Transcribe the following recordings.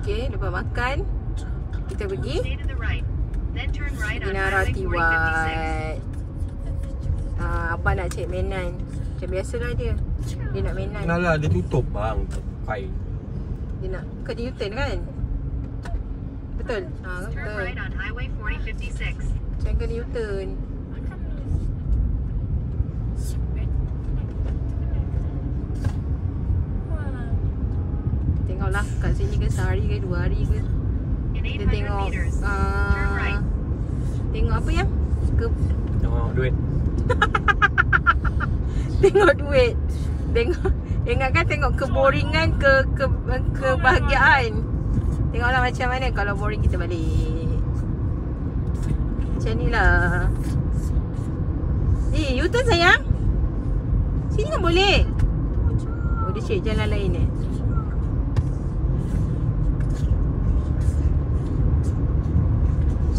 Okay, lepas makan kita pergi Narati Wat. Abang nak cek mainan. Macam biasalah dia. Dia nak mainan. Kenapa dia tutup bang? Fine. Dia nak kena U-turn kan? Betul? Betul. Macam kena U-turn. Tengoklah kat sini ke sehari ke 2 hari ke. Kita tengok tengok apa yang? Tengok duit. Tengok duit. Ingatkan tengok keboringan kebahagiaan. Tengoklah macam mana kalau boring kita balik. Macam ni lah. U-turn sayang. Sini kan boleh. Oh, dia cek jalan lain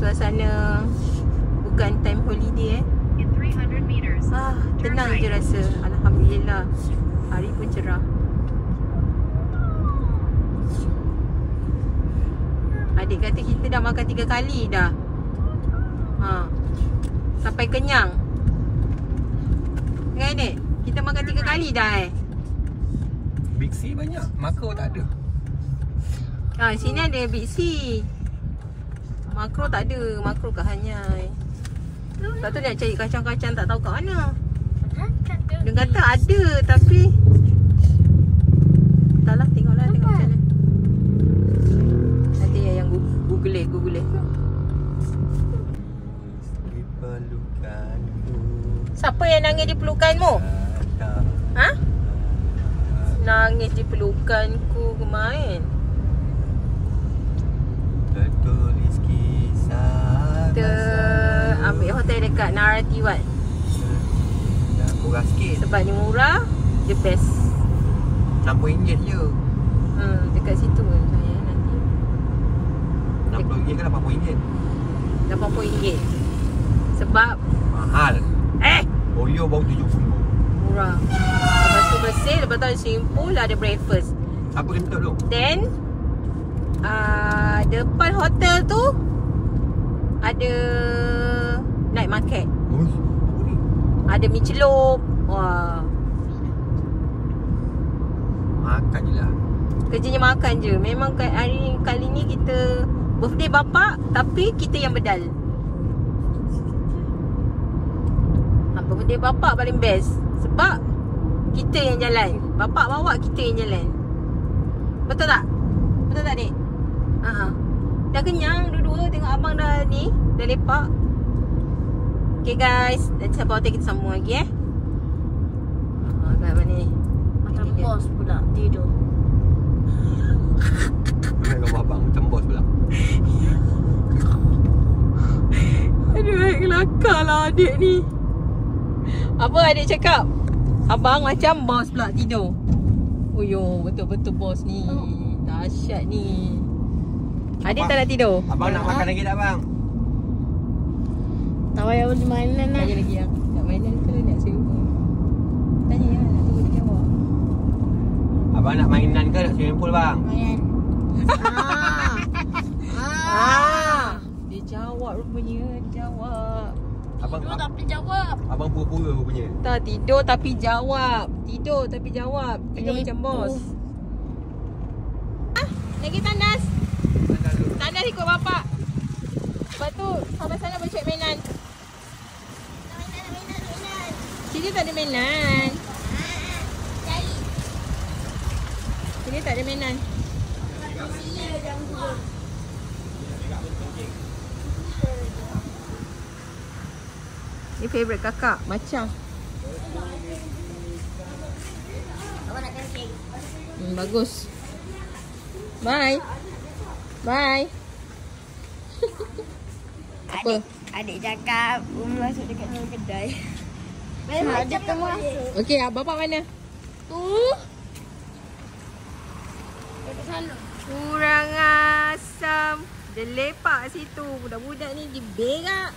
Suasana bukan time holiday tenang je rasa. Alhamdulillah. Hari pun cerah. Adik kata kita dah makan 3 kali dah. Sampai kenyang. Kan adik? Kita makan 3 kali dah Big C banyak, Makro tak ada. Sini ada Big C. Makro tak ada. Makro kat Hanyai. Tak tahu nak cari kacang-kacang tak tahu kat mana. Dia kata ada tapi entahlah, tengoklah tengok macam mana. Nanti yang Google. Siapa yang nangis di pelukanmu? Nangis di pelukanku kemarin. Tertulis kisah. Kita ambil hotel dekat Narati Wat. Murah sikit. Sebab ni murah, the best. RM60 je. Dekat situ saya nanti. RM60 ke RM80? RM80. Sebab mahal. Oyo baru RM70. Murah. Lepas tu bersih, lepas tu ada swimming pool, ada breakfast. Apa kena tu? Then depan hotel tu ada night market. Apa ni? Ada mi celup. Wah. Makan je lah. Kerjanya makan je. Memang kali ni kita birthday bapak, tapi kita yang bedal. Birthday bapak paling best. Sebab kita yang jalan. Bapak bawa, kita yang jalan. Betul tak? Betul tak, Dik? Dah kenyang dua-dua. Tengok abang dah ni, dah lepak. Okay guys, nanti sampai hotel kita sambung lagi kat mana ni? Macam bos pula tidur. Dengan abang macam bos pula. Aduh, kelakar lah adik ni. Apa adik cakap? Abang macam bos pula tidur. Oh yo, betul-betul bos ni. Dahsyat ni. Adik tak nak tidur? Abang nak makan lagi tak bang? Tak payah beli mainan lah. Tanya lagi yang nak mainan ke nak sewa? Tanya lah, nak tunggu dia jawab. Abang nak mainan ke nak swimming pool bang? Mainan. Dia jawab rupanya. Dia jawab. Abang Tidur tapi jawab. Abang pura-pura rupanya. Tak, tidur tapi jawab. Tidur tapi jawab. Tidur macam bos. Lagi tandas. Tandas ikut bapak. Lepas tu sampai sana boleh cek mainan. Mainan. Sini tak ada mainan. Cari. Sini tak ada mainan. Ni favourite kakak. Macam Abang nak kencing. bagus. Bye. Bye. Apa? Adik cakap masuk dekat dalam kedai. Ada temu masuk. Okey, bapak mana? Tu. Dekat sana. Kurang asam. Dia lepak situ. Budak-budak ni dia berak.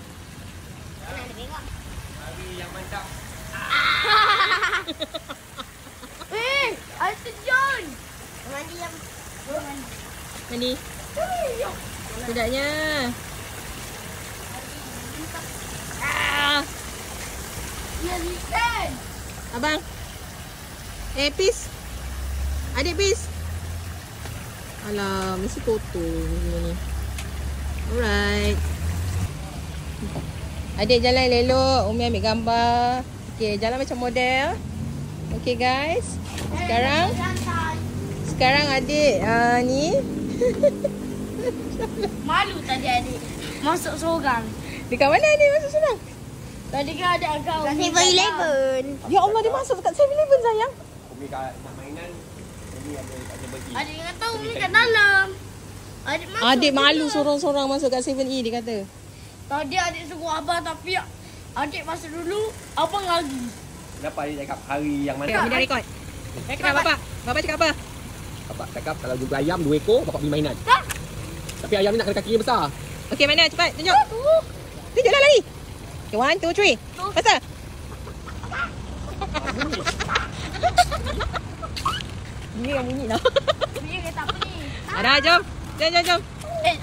Mana ada tengok. Hari yang mantap. Ada John. Mandi yang Mandi. Sedapnya. Abang. Peace. Adik Peace. Alah, mesti kotor ni. Alright. Adik jalan elok, Umi ambil gambar. Okay, jalan macam model. Okay guys. Sekarang adik ni. Malu tadi adik masuk seorang. Dekat mana adik masuk seorang? Tadi kan ada agak 7-Eleven. Ya Allah, dia masuk kat 7-Eleven sayang. Umi kat nak mainan, Umi ada bagi. Adik ingat tahu ni kat dalam. Adik masuk. Adik malu sorang-sorang masuk kat 7E dia kata. Tadi adik suruh abang tapi adik masuk dulu, abang lagi. Kenapa adik cakap hari yang Okay, mana? Umi dah record. Cakap bapak. Bapak cakap apa? Bapak cakap kalau jumpa ayam 2 ekor, bapak beli mainan. Tapi ayam ni nak kena kaki yang besar. Okay, mana? Cepat, tunjuk. Tunjuklah lari. Okay, 1, 2, 3. Pasal? Ni yang bunyi lah. Ni kereta apa ni? Ada, jom. Jom.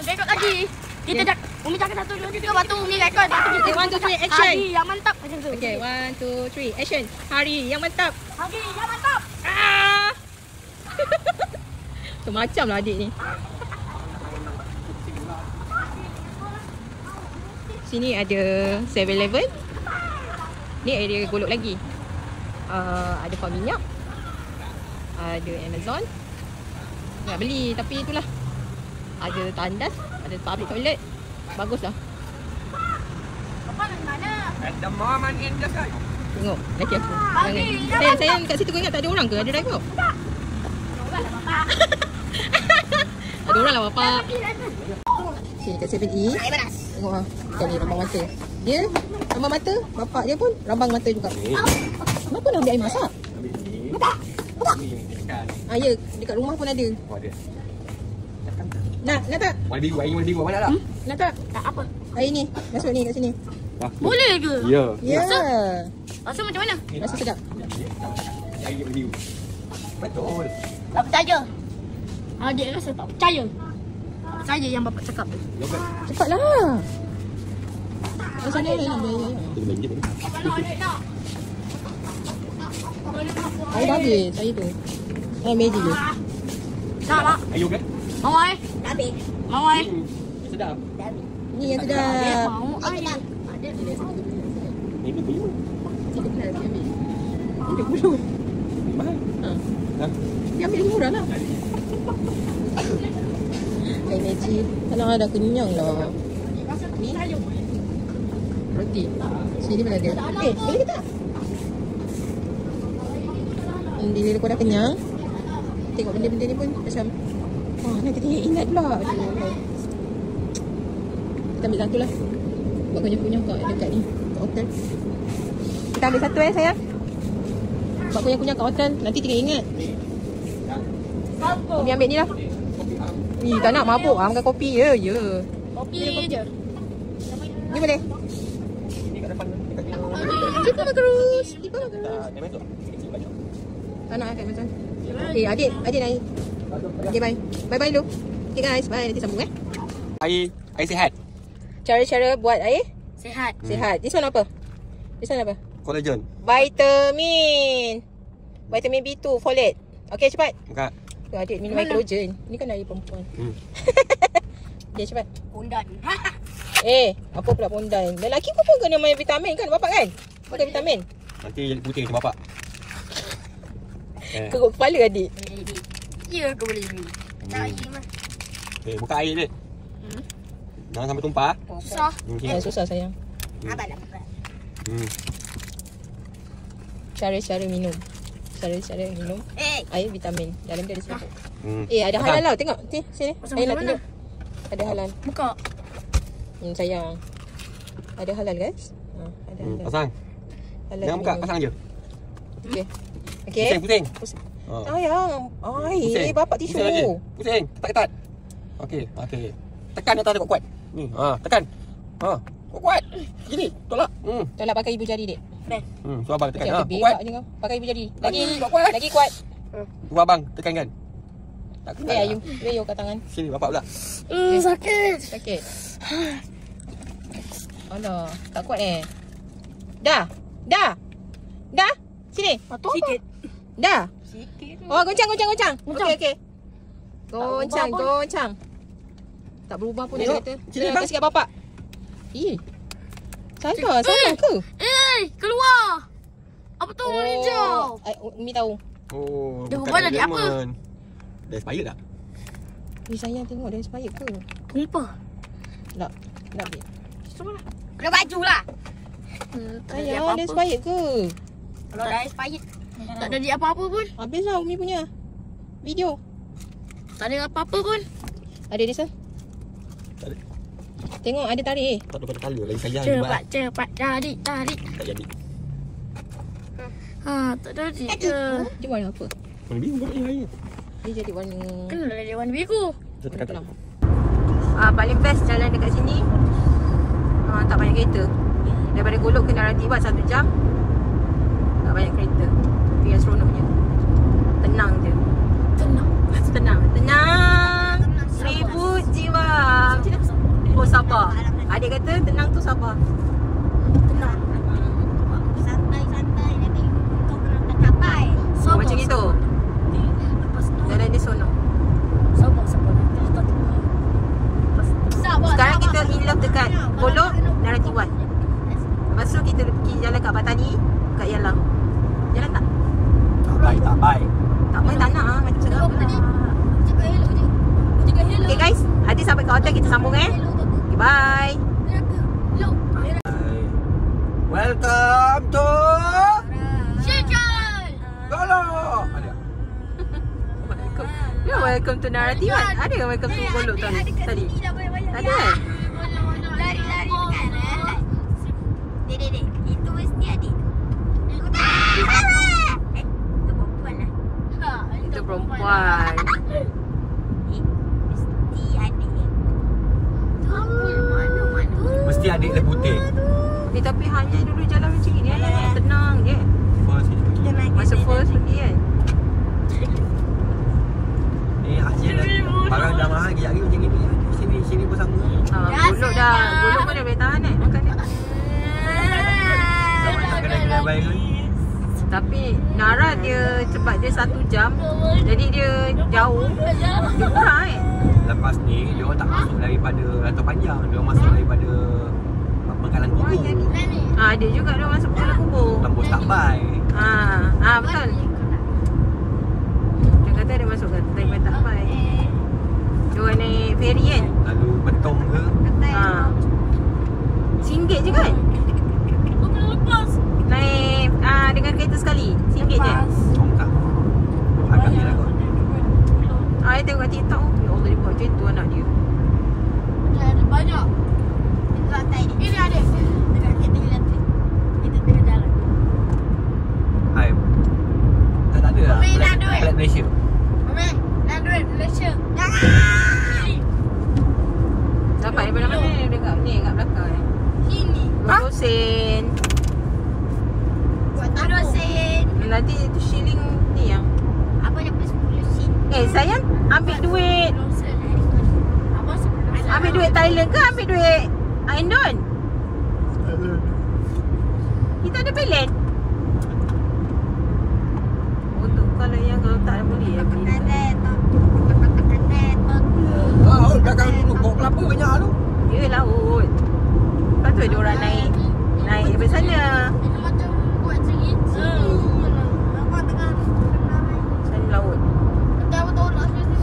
Rekod lagi. Kita dah Umi cakap 1, 2, 3 batu Umi rekod. Okay, 1, 2, 3, action. Hari yang mantap macam tu. Okay, 1, 2, 3, action. Hari yang mantap. Hari yang mantap. Macam lah adik ni. Sini ada 7-Eleven. Ni area golok lagi. Ada farm minyak. Ada Amazon. Nak beli tapi itulah. Ada tandas, ada public toilet. Baguslah. Bapak nak mana? Ada mom and in the sky. Tengok laki aku. Sayang kat situ kau ingat tak ada orang ke? Ada driver. Ada orang lah bapak. Okay, kat 7E. Tengok lah. Ikan ni rambang mata. Dia rambang mata. Bapak dia pun rambang mata juga. Kenapa nak ambil air masak? Ya, dekat rumah pun ada. Oh ada. Nak tak? Warna biru mana tak? Nak tak? Tak apa. Air ni, masuk ni kat sini. Boleh ke? Ya. Ya. Rasa macam mana? Rasa sedap. Air biru. Betul. Tak percaya. Adik rasa tak percaya. Tak percaya yang bapak cakap tu. Yogurt. Cepatlah. Macam mana nak beli? Dia belanja tadi. Adik nak. Air dah habis, air tu. Air meji je. Tak lah. Air yogurt. Mau air? Habis. Mau air? Sedap. Ni yang sedap. Mau air. Ni tu beli. Kita kena ambil. Ambil dulu. Mahal. Ha. Dia ambil murah lah. Air meji. Alah, dah kenyang lah. Ni roti. Sini mana dia? Boleh ke tak? Bila kau dah kenyang, tengok benda-benda ni pun macam nak kita ingat pula. Aduh. Kita ambil satu lah. Buat kunyah-kunyah kat dekat ni, kat hotel. Kita ambil satu sayang. Buat kunyah-kunyah kat hotel. Nanti tinggal ingat. Umi ambil ni lah. Tak nak mabuk. Makan kopi je. Kopi je. Ni boleh? Ni kat depan. Kita nak terus. Dia main tu. Tak nak kat macam. Okay, adik naik. Okay, bye. Bye-bye dulu. Okay guys, bye. Nanti sambung Air sihat. Cara-cara buat air Sihat. sihat. This one apa? This one apa? Collagen. Vitamin B2, folate. Okay, cepat. Enggak. Tu adik minum air collagen. Ni kan air perempuan. Okay, cepat. Pondan. Apa pula pondan? Lelaki pun kena main vitamin kan? Bapak kan? Pakai vitamin. Nanti jadi putih macam bapak. Kerut kepala adik. Ya ke boleh ni? Tak air mah. Buka air dia. Jangan sampai tumpah. Susah. Susah sayang. Abang nak buka. Cara-cara minum. Cara-cara minum air vitamin. Dalam dia ada serbuk. Ada Pasang. halal tau. Tengok. Sini. Pasang Saya nak mana? tunjuk. Ada halal. Buka. Sayang. Ada halal guys. Ada halal. Pasang. Halal Jangan buka, minum. pasang je. Okay. Okay. Pusing. Sayang. Bapak tisu. Pusing. Ketat-ketat. Okey. Tekan atas dia kuat-kuat. Ni. Tekan. Kuat-kuat. Gini. Tolak. Tolak pakai ibu jari dek. So abang tekan. Okay, Kuat. je kau. Pakai ibu jari. Lagi kuat. Lagi kuat. Tu abang tekan kan. Tak kenal. Ayu kat tangan. Sini bapak pula. Sakit. Sakit. Alah, tak kuat Dah. Sini. Sikit. Dah. Sikit. Oh, goncang. Goncang. Okey. Goncang. Tak berubah pun dia Tengok. kata. Sini, Saya bang. kasih kat bapak. Salah ke? Keluar. Apa tu warna hijau? Umi tahu. Oh, Dah bukan berubah jadi apa? diamond. Dah expired tak? Sayang tengok dia expired ke? Tumpah. Tak babe. Kena baju lah. Sayang dia expired ke? Kalau dah expired. Tak ada dia apa-apa pun. Habis lah Umi punya video. Tak ada apa-apa pun. Ada dia sah? Tak ada. Tengok ada tarik Tak ada pada colour lagi sayang ni, Mat. Cepat. Tarik. Tak jadi. Tak jadi ke? Dia warna apa? Mana bingung bapak ni hari ni. Dia jadi warna Kena lah dia warna biru. Kita tekan tak? paling best jalan dekat sini. Tak banyak kereta. Daripada Golok ke Naratibat 1 jam. Tak banyak kereta. Itu yang seronoknya. Tenang je. Tenang. Ribut jiwa. Oh sabar. Adik kata tenang tu sabar. Santai-santai nanti kau belum tercapai. Oh, macam itu. Lepas tu Jalan dia seronok. sabar. Sekarang kita in love dekat Golok Naratibat. Lepas tu kita pergi jalan kat Batani, kat Yalang. Jalan tak? Tak baik. Tak baik tak nak macam cakap pula. Okay guys, nanti sampai ke hotel kita sambung Okay, bye. Welcome to Syekal. Golok. Ada. Welcome to Naratibat. Ada welcome to Golok tadi? Tak ada kan? Lari-lari kan. Dek. Itu mesti adik. Itu perempuan lah. Itu perempuan. Mesti adik. Mana? Mesti adik dia putih. Tapi hanya dulu jalan macam ni tenang je. Masa first pergi kan. Ni hasil barang dah mahal lagi macam ni. Sini pun sama. Golok pun dah boleh tahan makan dia. Dah masak kedai baik kan. Tapi Nara dia sebab dia 1 jam. Jadi dia jauh. Dia murah Lepas ni dia orang tak masuk daripada Rantau Panjang, dia orang masuk daripada Bengkalan Kubur. Dia juga dia masuk Kuala Kubur. Tembus tak baik. Betul. Dia kata dia masuk daripada tak baik. Dia orang naik ferry kan. Lalu Betong ke. RM1 je kan? Lepas. Naik dengan kereta sekali. RM1 je. Tongkak. Agaknya lah kot. Saya tengok kat TikTok. Ya Allah dia buat macam tu anak dia. Ada banyak. Lantai ni. Ini adik. Dekat kereta elektrik. Kita tengah jalan. Hai. Tak ada lah. Main nak duit. Plat Malaysia. Ambil. Nak duit Malaysia. Dapat daripada mana ni? Dekat ni, kat belakang ni. Sini. 20 sen. Buat apa? 10 sen. Nanti tu shilling ni yang. Apa dapat 10 sen? Sayang, ambil duit. Abang sebelum. Ambil duit Thailand ke ambil duit Indon? Kita ada pelet. Oh tu kalau tak boleh ya beli. Belakang dulu bawa kelapa banyak tu. Ya laut. Lepas tu dia orang naik daripada sana. Ini macam buat cerita. Sana laut. Nanti abang tolak sini.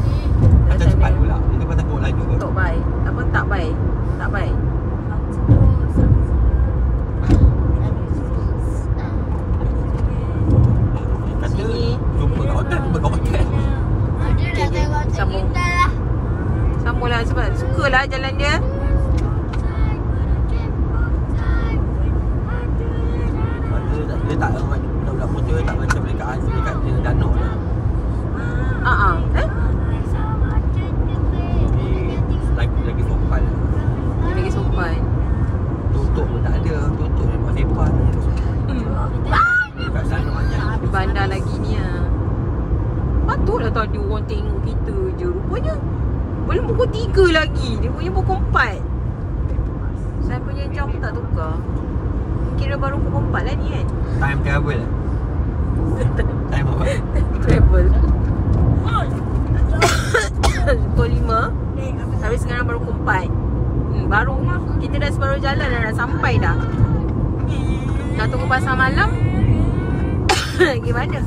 Macam cepat pula. Mungkin pasal bawa laju kot. Tak baik. Apa tak baik? Tak baik. Kata Sini. jumpa kat hotel. Dia dah tengok Sambung. cerita lah. Sambunglah sebab sukalah jalan dia. Dia tak budak-budak muda tak macam dekat danau lah. Lagi sopan lah. Dia lagi sopan. Tutup pun tak ada. Tutup memang lepas. Dekat sana banyak. Di bandar lagi ni lah. Patutlah tadi orang tengok kita je. rupanya belum pukul 3 lagi. Dia punya pukul 4. Saya punya jam tak tukar. Kira baru pukul 4 lah ni kan. Time travel. Time apa? Travel. Pukul 5. Tapi sekarang baru pukul 4. Baru kita dah separuh jalan dah sampai dah. Nak tunggu pasar malam. Gimana?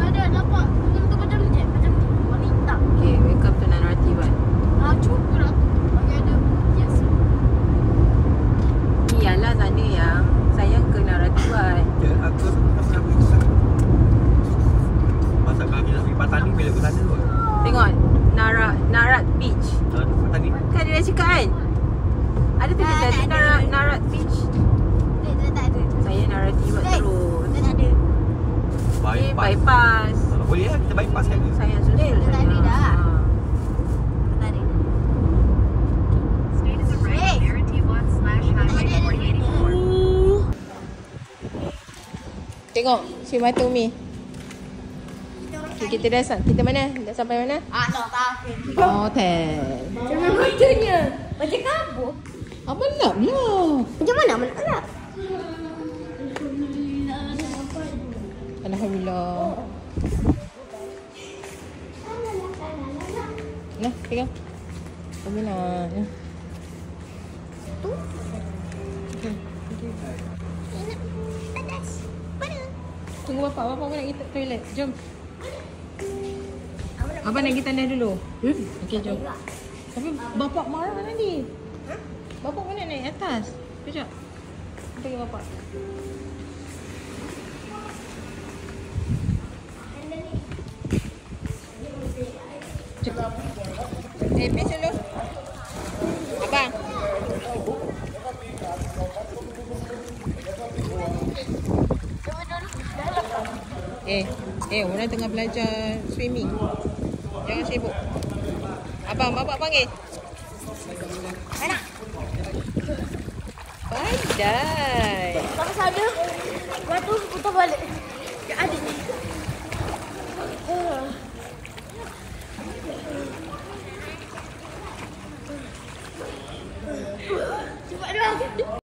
Ada nampak. Itu macam je. Macam wanita. Okay, welcome to Narati One. Cuba lah. Bagi ada. Yes. Iyalah sana yang sayang ke Narati One. Ya, aku nak pergi sana. Masa kalau kita nak pergi Patani, bila ke sana kot? Tengok Narat Beach. Patani. Kan dia dah cakap kan? Ada tulis Tak tadi ada. Narat Beach. Tak ada. Saya Narati One terus. Tak ada. Bypass. Boleh lah, kita bypass kan? Sayang susul. Dah tak ada dah. Tak ada. Tengok si mata Umi. Okay, kita dah kita mana? Dah sampai mana? Tak. Hotel. Macam macamnya. Macam kabur. Abang nak lah. Macam mana nak? Alhamdulillah. Nah, pegang. Alhamdulillah. Tu. Okay. Panas. Mana? Tunggu bapak nak pergi toilet. Jom. Abang nak pergi tandas dulu. Okey, jom. Tapi bapak marah tadi. Bapak mana naik atas? Kejap. Pergi bapak. Cepat. Habis dulu. Abang. Orang tengah belajar swimming. Jangan sibuk. Abang, bapak panggil. Mana? Pandai. Sama saja. Lepas tu putar balik.